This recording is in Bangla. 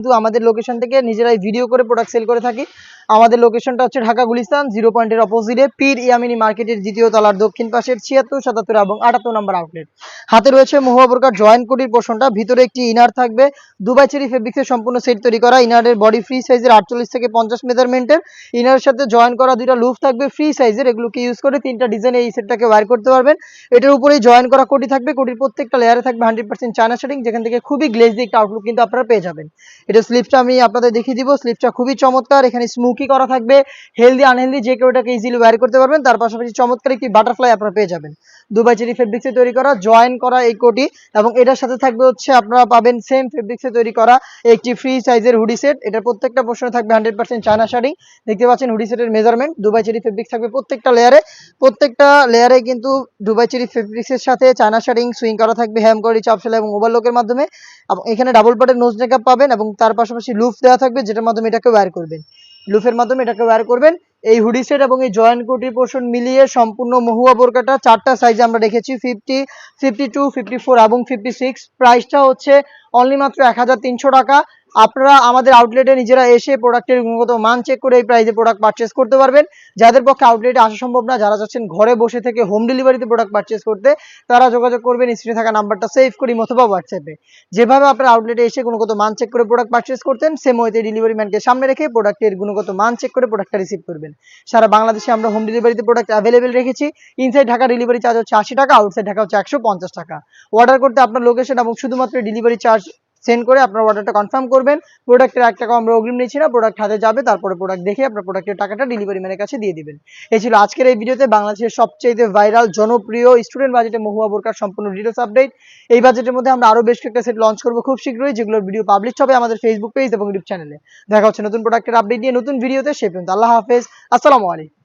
কিন্তু আমাদের লোকেশন থেকে নিজেরাই ভিডিও করে প্রোডাক্ট সেল করে থাকি। আমাদের লোকেশনটা হচ্ছে ঢাকা গুলিস্তান 0 পয়েন্টের অপোজিটে পীর ইয়ামিনী মার্কেটের দ্বিতীয় তলার দক্ষিণ পাশের 76, 77 এবং 78 নম্বর আউটলেট। হাতে রয়েছে মহুয়া বোরকার জয়েন্ট কোটির পোর্শনটা, ভিতরে একটি ইনার থাকবে দুবাই চেরি ফেব্রিক্সের সম্পূর্ণ সেট তৈরি করা। ইনারের বডি ফ্রি সাইজের 48 থেকে 50 মেজারমেন্টের, ইনারের সাথে জয়েন করা দুইটা লুফ থাকবে ফ্রি সাইজের। এগুলোকে ইউজ করে তিনটা ডিজাইনে এই সেটটাকে ওয়্যার করতে পারবেন। এটার উপরেই জয়েন করা কোটি থাকবে, কোটির প্রত্যেকটা লেয়ারে থাকবে 100% চায়না শেডিং, যেখান থেকে খুবই গ্লেজি একটা আউটলুক কিন্তু আপনারা পেয়ে যাবেন। এটা স্লিপটা আমি আপনাদের দেখিয়ে দিব। স্লিপটা খুবই চমৎকার, এখানে স্মোকি করা থাকবে, হেলদি আনহেলদি যে কেউ এটাকে ইজিলি ওয়্যার করতে পারবেন। তার পাশাপাশি চমৎকার একটি বাটারফ্লাই আপনারা পেয়ে যাবেন দুবাই চেরি ফেব্রিক্সে তৈরি করা জয়েন করা এই কোটি। এবং এটার সাথে থাকবে হচ্ছে আপনারা পাবেন সেম ফেব্রিক্সে তৈরি করা একটি ফ্রি সাইজের হুডি সেট। এটার প্রত্যেকটা পোর্শনে থাকবে 100% চায়না শাড়ি। দেখতে পাচ্ছেন হুডি সেটের মেজারমেন্ট দুবাই চেরি ফেব্রিক্স থাকবে প্রত্যেকটা লেয়ারে কিন্তু দুবাই চেরি ফেব্রিক্সের সাথে চায়না শাড়ি সুইং করা থাকবে হ্যাম করি চাপসেলা এবং ওভারলকের মাধ্যমে। এবং এখানে ডাবল পার্টের নোজ মেকআপ পাবেন এবং তার পাশাপাশি লুফ দেওয়া থাকবে, যেটার মাধ্যমে এটাকে ওয়্যার করবেন, লুফের মাধ্যমে এটাকে ওয়্যার করবেন। এই হুডি সেট এবং এই জয়েন্ট কোটি পোর্শন মিলিয়ে সম্পূর্ণ মহুয়া বোরকাটা চারটা সাইজে আমরা রেখেছি 50, 52, 54 এবং 56। প্রাইসটা হচ্ছে অনলি মাত্র 1300 টাকা। আপনারা আমাদের আউটলেটে নিজেরা এসে প্রোডাক্টের গুণগত মান চেক করে এই প্রাইসে প্রোডাক্ট পারচেস করতে পারবেন। যাদের পক্ষে আউটলেটে আসা সম্ভব না, যারা চাচ্ছেন ঘরে বসে থেকে হোম ডেলিভারিতে প্রোডাক্ট পারচেস করতে, তারা যোগাযোগ করবেন স্ক্রিনে থাকা নাম্বারটা সেভ করি অথবা হোয়াটসঅ্যাপে। যেভাবে আপনারা আউটলেটে এসে গুণগত মান চেক করে প্রোডাক্ট পারচেস করতেন, সেম ওয়েতে ডেলিভারি ম্যানকে সামনে রেখে প্রোডাক্টের গুণগত মান চেক করে প্রোডাক্টটা রিসিভ করবেন। সারা বাংলাদেশে আমরা হোম ডেলিভারিতে প্রোডাক্ট অ্যাভেলেবেল রেখেছি। ইনসাইড ঢাকা ডেলিভারি চার্জ হচ্ছে 80 টাকা, আউটসাইড ঢাকা হচ্ছে 150 টাকা। অর্ডার করতে আপনার লোকেশন এবং শুধুমাত্র ডেলিভারি চার্জ সেন্ড করে আপনার অর্ডারটা কনফার্ম করবেন। প্রোডাক্টের 1 টাকা আমরা অগ্রিম নিচ্ছি না, প্রোডাক্ট হাতে যাবে, তারপরে প্রোডাক্ট দেখে আপনার প্রোডাক্টের টাকাটা ডেলিভারি ম্যানের কাছে দিয়ে দিবেন। এই ছিল আজকের এই ভিডিওতে বাংলাদেশের সবচেয়ে ভাইরাল জনপ্রিয় স্টুডেন্ট বাজেটে মহুয়া বোরকার সম্পূর্ণ ডিটেইলস আপডেট। এই বাজেটের মধ্যে আমরা আরো বেশ কয়েকটা সেট লঞ্চ করব খুব শীঘ্রই, যেগুলোর ভিডিও পাবলিশ হবে আমাদের ফেসবুক পেজ এবং ইউটিউব চ্যানেলে। দেখা হচ্ছে নতুন প্রোডাক্টের আপডেট নিয়ে নতুন ভিডিওতে। সে পর্যন্ত আল্লাহ হাফেজ, আসসালামু আলাইকুম।